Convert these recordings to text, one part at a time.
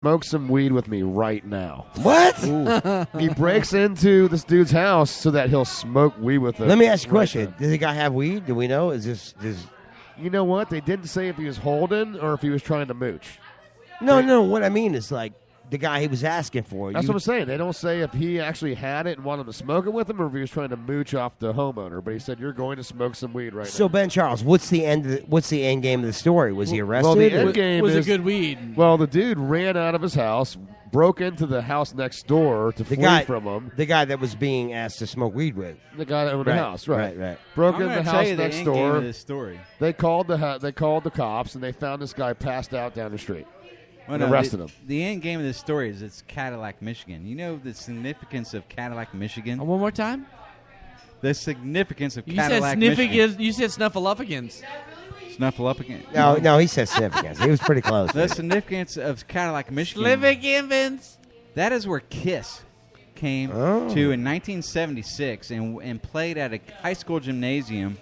smoke some weed with me right now. What? He breaks into this dude's house so that he'll smoke weed with him. Let me ask you a question. Then. Does the guy have weed? Do we know? Is this? You know what? They didn't say if he was holding or if he was trying to mooch. No. What I mean is like the guy he was asking for. That's what I'm saying. They don't say if he actually had it and wanted to smoke it with him or if he was trying to mooch off the homeowner. But he said, you're going to smoke some weed right now. So, Ben Charles, what's the end game of the story? Was he arrested? Well, the end game was is, it good weed? Well, the dude ran out of his house, broke into the house next door to flee from him. The guy that was being asked to smoke weed with. The guy that owned the house, right. Broke into the house next door. Game of this story. They called the cops, and they found this guy passed out down the street. Well, and arrested him. The end game of this story is it's Cadillac, Michigan. You know the significance of Cadillac, Michigan? One more time? The significance of Cadillac, Michigan. You said Snuffleupaghans. Snuffleupaghans? No, he said significance. He was pretty close. The significance of Cadillac, Michigan. Snuffleupaghans. That is where Kiss came to in 1976 and played at a high school gymnasium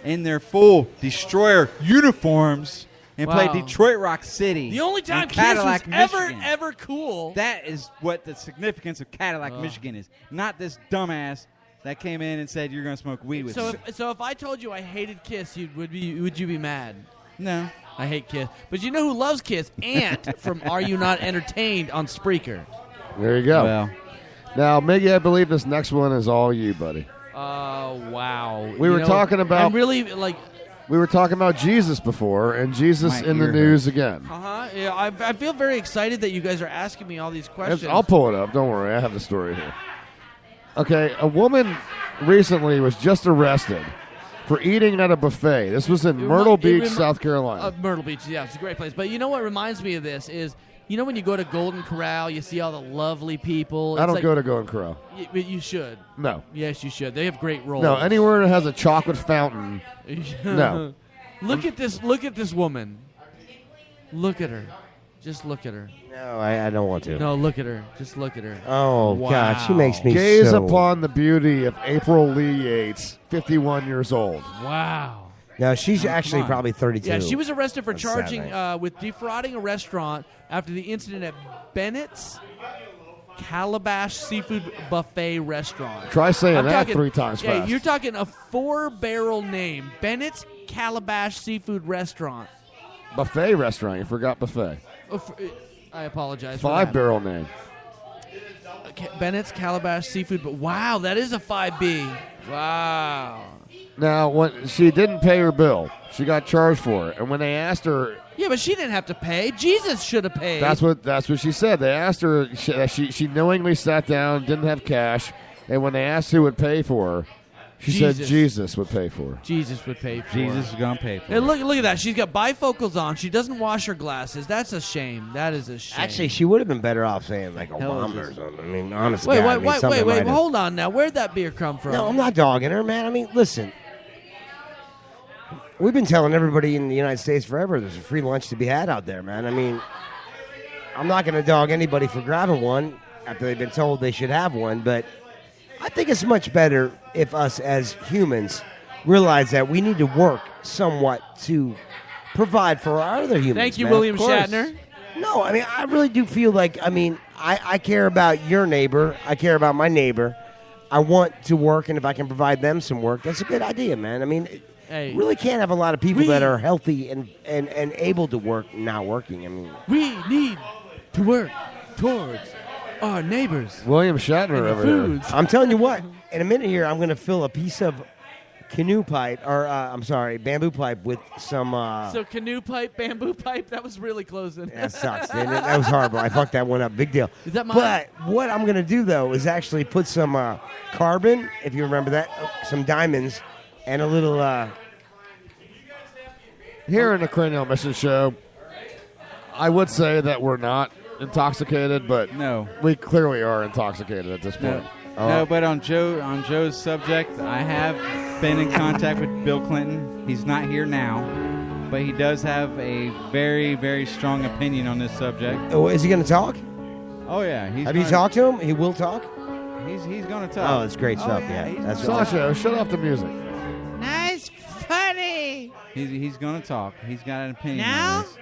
in their full Destroyer uniforms. And played Detroit Rock City. The only time Cadillac, Kiss was Michigan. ever cool. That is what the significance of Cadillac, Michigan is. Not this dumbass that came in and said you're going to smoke weed with me. So if I told you I hated Kiss, would you be mad? No. I hate Kiss. But you know who loves Kiss? Ant from Are You Not Entertained on Spreaker. There you go. Well, now, Miggy, I believe this next one is all you, buddy. Wow. We were talking about... I'm really, like... We were talking about Jesus before, and Jesus in the news again. Yeah, I feel very excited that you guys are asking me all these questions. I'll pull it up. Don't worry. I have the story here. Okay, a woman recently was just arrested for eating at a buffet. This was in Myrtle Beach, South Carolina. Myrtle Beach, yeah, it's a great place. But you know what reminds me of this is, you know when you go to Golden Corral, you see all the lovely people. I don't go to Golden Corral. You should. No. Yes, you should. They have great rolls. No, anywhere that has a chocolate fountain. No. Look at this woman. Look at her. Just look at her. No, I don't want to. No, look at her. Just look at her. Oh, wow. God, she makes me Gaze so... upon the beauty of April Lee Yates, 51 years old. Wow. No, she's actually probably 32. Yeah, she was arrested for charging Saturday. with defrauding a restaurant after the incident at Bennett's Calabash Seafood Buffet Restaurant. Try saying that 3 times fast. You're talking a 4-barrel name. Bennett's Calabash Seafood Restaurant. Buffet restaurant. You forgot buffet. I apologize. 5-barrel name. Bennett's Calabash Seafood. But wow, that is a 5B. Wow. Now, when she didn't pay her bill, she got charged for it. And when they asked her, yeah, but she didn't have to pay. Jesus should have paid. That's what she said. They asked her. She knowingly sat down, didn't have cash, and when they asked who would pay for her, she said Jesus would pay for her. Jesus would pay for her. Jesus is gonna pay for her. And look at that. She's got bifocals on. She doesn't wash her glasses. That's a shame. That is a shame. Actually, she would have been better off saying like Obama or something. I mean, honestly. Wait. Hold on now. Where'd that beer come from? No, I'm not dogging her, man. I mean, listen. We've been telling everybody in the United States forever there's a free lunch to be had out there, man. I mean, I'm not going to dog anybody for grabbing one after they've been told they should have one, but I think it's much better if us as humans realize that we need to work somewhat to provide for our other humans. Thank you, man. William Shatner. No, I mean, I really do feel like, I care about your neighbor. I care about my neighbor. I want to work, and if I can provide them some work, that's a good idea, man. I mean... Hey, really can't have a lot of people that are healthy and able to work not working. I mean, we need to work towards our neighbors. William Shatner over here. I'm telling you what. In a minute here, I'm going to fill a piece of canoe pipe, or bamboo pipe with some. So canoe pipe, bamboo pipe. That was really closing. That sucks, didn't it? That was horrible. I fucked that one up. Big deal. Is that mine? But what I'm going to do though is actually put some carbon, if you remember that, some diamonds. And a little... Here in the Cranial Mission Show, I would say that we're not intoxicated, but no, we clearly are intoxicated at this point. No, but on Joe's subject, I have been in contact with Bill Clinton. He's not here now, but he does have a very, very strong opinion on this subject. Oh, is he going to talk? Oh, yeah. Have you talked to him? He will talk? He's going to talk. Oh, it's great stuff, yeah. That's Sasha, shut off the music. Nice, funny. He's going to talk. He's got an opinion now? on this.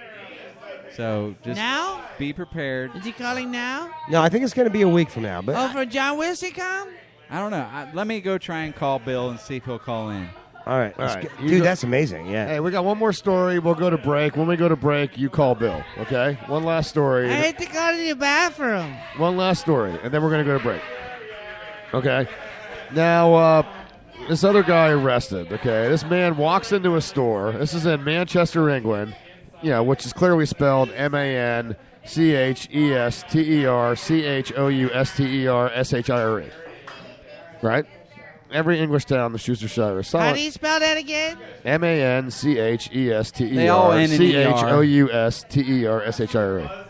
So just... Now? be prepared. Is he calling now? No, I think it's going to be a week from now. But Oh, for John Wilson come? I don't know. Let me go try and call Bill and see if he'll call in. all right, All right. dude, that's amazing. Yeah. Hey, we got one more story. We'll go to break. When we go to break, you call Bill, okay? One last story. I had to go to the bathroom. One last story, and then we're going to go to break. Okay? Now, this other guy arrested, okay? This man walks into a store. This is in Manchester, England, which is clearly spelled MANCHESTERCHOUSTERSHIRE. Right? Every English town, the Schustershire is How silent. do you spell that again? They all end in ER. MANCHESTERCHOUSTERSHIRE.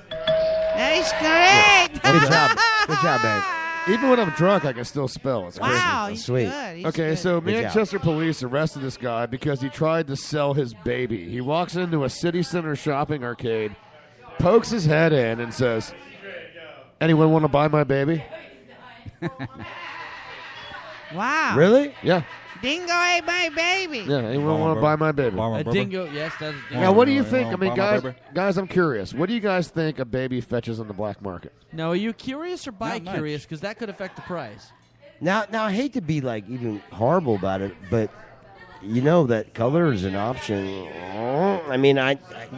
That is correct. Good job, man. Even when I'm drunk, I can still spell. It's crazy. Wow, That's he's sweet. good. He's Okay, good. so Good job. Manchester police arrested this guy because he tried to sell his baby. He walks into a city center shopping arcade, pokes his head in, and says, "Anyone want to buy my baby?" Wow. Really? Yeah, Dingo ate my baby. yeah. Anyone want to buy my baby? A dingo. Yes, that's a dingo. Now, what do you think? I Buy mean, my baby? guys, I'm curious. What do you guys think a baby fetches on the black market? No, are you curious or Not much. bi-curious? Because that could affect the price. Now, I hate to be like even horrible about it, but you know that color is an option. I mean,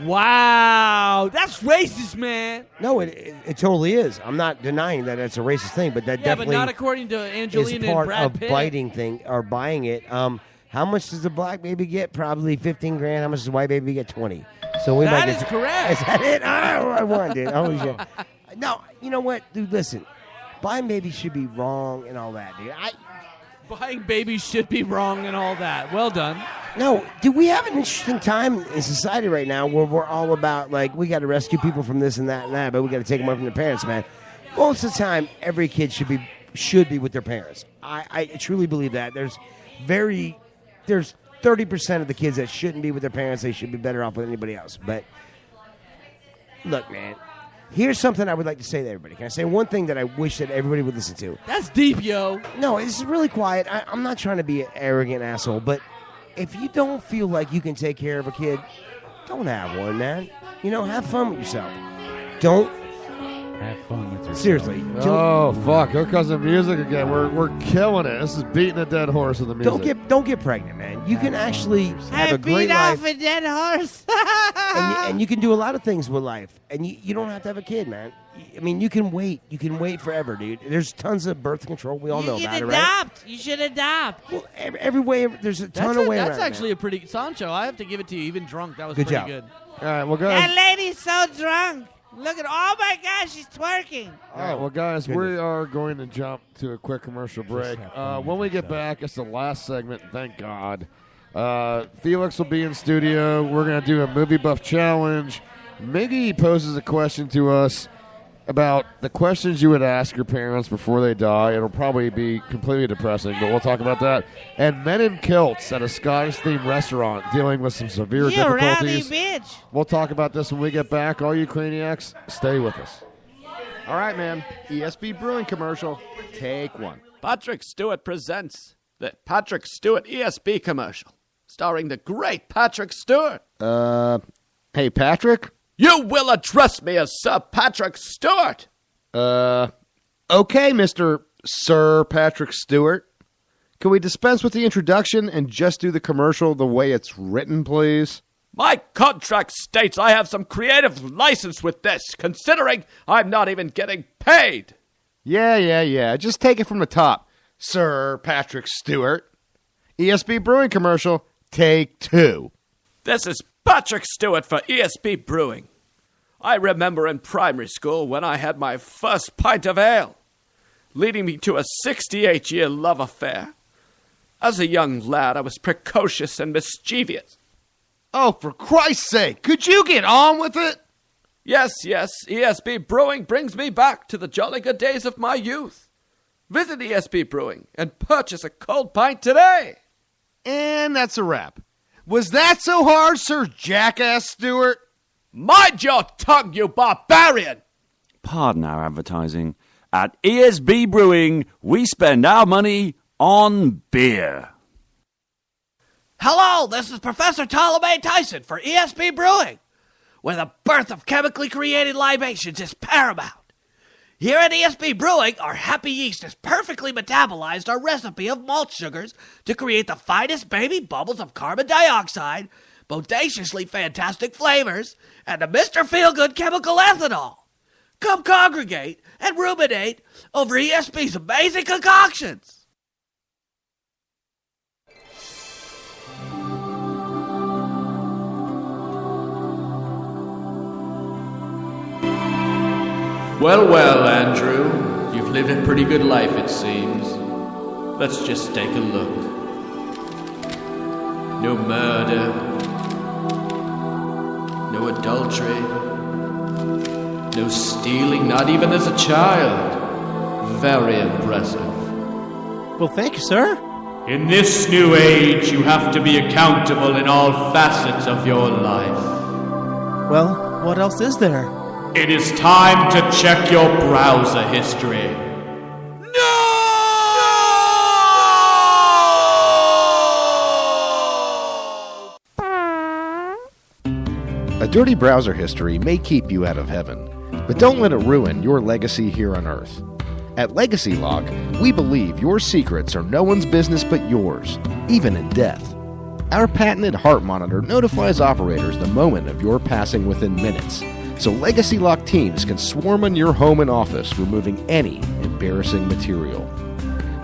Wow, that's racist, man. no, it totally is. I'm not denying that it's a racist thing, but that Yeah, but definitely not according to is Angelina and part Brad of Pitt. biting thing or buying it. How much does the black baby get? Probably 15 grand. How much does the white baby get? 20. So we That might is get. correct. Is that it? I won, dude. Holy shit. No, you know what, dude? Listen, buying babies should be wrong and all that, dude. Buying babies should be wrong and all that. Well done. No, dude, we have an interesting time in society right now where we're all about, like, we got to rescue people from this and that, but we got to take them away from their parents, man. Most of the time, every kid should be with their parents. I truly believe that. There's 30% of the kids that shouldn't be with their parents. They should be better off with anybody else. But, look, man, here's something I would like to say to everybody. Can I say one thing that I wish that everybody would listen to? That's deep, yo. No, it's really quiet. I'm not trying to be an arrogant asshole, but if you don't feel like you can take care of a kid, don't have one, man. Have fun with yourself. Don't. Have fun with yourself. Seriously. Oh fuck! Here comes the music again. We're killing it. This is beating a dead horse with the music. Don't get pregnant, man. You can actually have I a great beat off life, a dead horse. and you can do a lot of things with life, and you don't have to have a kid, man. I mean, you can wait. You can wait forever, dude. There's tons of birth control. We all know You about should it, right? adopt. You should adopt. Well, every way, there's a ton of way That's around. actually a pretty Sancho. I have to give it to you. Even drunk, that was Good pretty job. good. All right, well, That guys. lady's so drunk. Look at, oh my gosh, she's twerking. All right, well, guys, we goodness. are going to jump to a quick commercial break. When we get back, it's the last segment. Thank God. Felix will be in studio. We're going to do a movie buff challenge. Miggy poses a question to us about the questions you would ask your parents before they die. It'll probably be completely depressing, but we'll talk about that. And Men in Kilts at a Scottish-themed restaurant dealing with some severe You rowdy difficulties. bitch. We'll talk about this when we get back. All you Craniacs, stay with us. All right, man. ESB Brewing commercial. Take one. Patrick Stewart presents the Patrick Stewart ESB commercial, starring the great Patrick Stewart. Hey, Patrick? You will address me as Sir Patrick Stewart. Okay, Mr. Sir Patrick Stewart. Can we dispense with the introduction and just do the commercial the way it's written, please? My contract states I have some creative license with this, considering I'm not even getting paid. Yeah. Just take it from the top. Sir Patrick Stewart. ESB Brewing commercial, take two. This is Patrick Stewart for ESB Brewing. I remember in primary school when I had my first pint of ale, leading me to a 68-year love affair. As a young lad, I was precocious and mischievous. Oh, for Christ's sake, could you get on with it? Yes, ESB Brewing brings me back to the jolly good days of my youth. Visit ESB Brewing and purchase a cold pint today. And that's a wrap. Was that so hard, Sir Jackass Stewart? Mind your tongue, you barbarian! Pardon our advertising. At ESB Brewing, we spend our money on beer. Hello, this is Professor Ptolemy Tyson for ESB Brewing. where the birth of chemically created libations is paramount. Here at ESB Brewing, our happy yeast has perfectly metabolized our recipe of malt sugars to create the finest baby bubbles of carbon dioxide, bodaciously fantastic flavors, and a Mr. Feelgood chemical ethanol. Come congregate and ruminate over ESB's amazing concoctions. Well, Andrew, you've lived a pretty good life, it seems. Let's just take a look. No murder, no adultery, no stealing, not even as a child. Very impressive. Well, thank you, sir. In this new age, you have to be accountable in all facets of your life. Well, what else is there? It is time to check your browser history. A dirty browser history may keep you out of heaven, but don't let it ruin your legacy here on Earth. At Legacy Lock, we believe your secrets are no one's business but yours, even in death. Our patented heart monitor notifies operators the moment of your passing within minutes, so Legacy Lock teams can swarm on your home and office, removing any embarrassing material.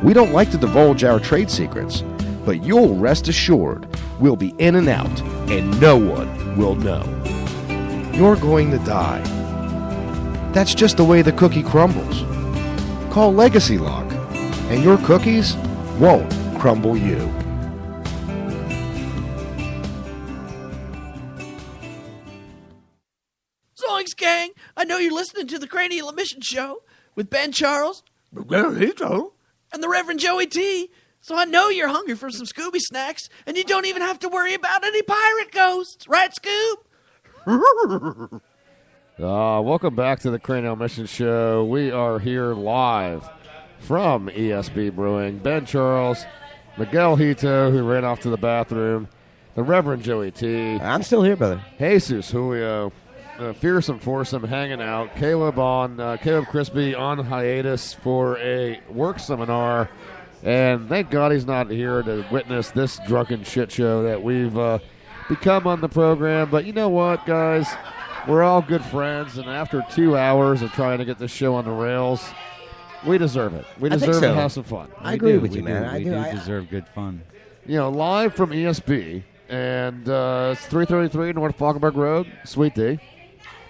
We don't like to divulge our trade secrets, but you'll rest assured we'll be in and out, and no one will know. You're going to die. That's just the way the cookie crumbles. Call Legacy Lock, and your cookies won't crumble you. Zoinks, gang! I know you're listening to the Cranial Emission Show with Ben Charles and the Reverend Joey T. So I know you're hungry for some Scooby snacks, and you don't even have to worry about any pirate ghosts, right, Scoob? Welcome back to the Cranial Mission Show. We are here live from ESB Brewing. Ben Charles, Miguel Hito, who ran off to the bathroom, the Reverend Joey T. I'm still here, brother. Jesus Julio, Fearsome Foursome hanging out. Caleb Crispy on hiatus for a work seminar. And thank God he's not here to witness this drunken shit show that we've become on the program. But you know what, guys? We're all good friends, and after 2 hours of trying to get this show on the rails, we deserve it. We deserve to have some fun. I agree with you, man. We do deserve good fun. You know, live from ESB, and it's 333 North Falkenberg Road, Sweet D.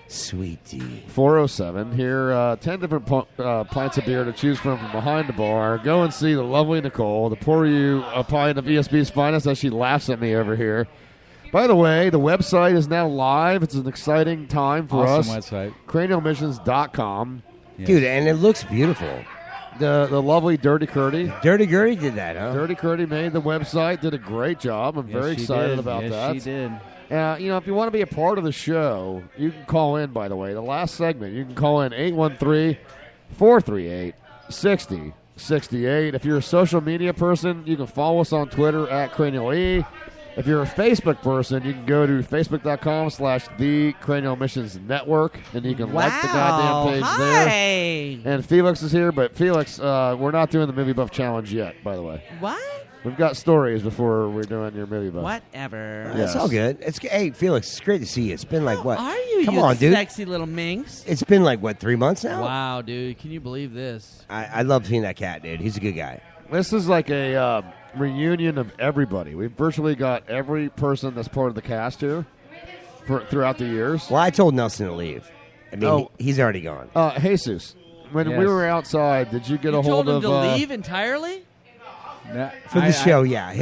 Sweet D. 407. Here, 10 different pints of beer to choose from behind the bar. Go and see the lovely Nicole to pour you a pint of ESB's finest as she laughs at me over here. By the way, the website is now live. It's an exciting time for us. Awesome website. Cranialmissions.com. Yes. Dude, and it looks beautiful. The lovely Dirty Curdy. Dirty Gertie did that, huh? Dirty Curdy made the website, did a great job. I'm very excited about that. Yes, she did. You know, if you want to be a part of the show, you can call in, by the way. The last segment, you can call in 813-438-6068. If you're a social media person, you can follow us on Twitter at Cranial E. If you're a Facebook person, you can go to facebook.com/The Cranial Missions Network, and you can like the goddamn page there. And Felix is here, but Felix, we're not doing the Movie Buff Challenge yet, by the way. What? We've got stories before we're doing your Movie Buff. Whatever. It's all good. Hey, Felix, it's great to see you. It's been like, what? How are you, Come you on, dude. sexy little minx? It's been like, what, 3 months now? Wow, dude. Can you believe this? I love seeing that cat, dude. He's a good guy. This is like a reunion of everybody. We've virtually got every person that's part of the cast here throughout the years. Well, I told Nelson to leave. I mean, he's already gone. Jesus, when we were outside, did you get a hold told of... him to leave entirely? For the show, yeah.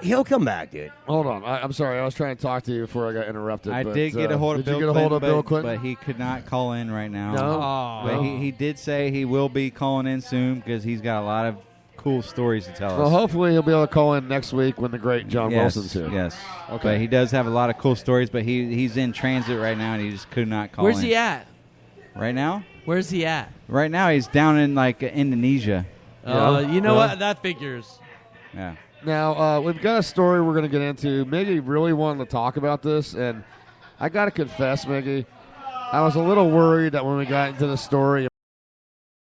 He'll come back, dude. Hold on. I'm sorry. I was trying to talk to you before I got interrupted. I did get a hold of Bill Clinton, but he could not call in right now. No? But he did say he will be calling in soon because he's got a lot of cool stories to tell us. Well, hopefully he'll be able to call in next week when the great John Wilson's here. Yes. Okay. But he does have a lot of cool stories, but he's in transit right now, and he just could not call Where's in. he at? Right now? Where's he at? Right now he's down in, Indonesia. You know what? That figures. Yeah. Now, we've got a story we're going to get into. Miggy really wanted to talk about this, and I got to confess, Miggy, I was a little worried that when we got into the story,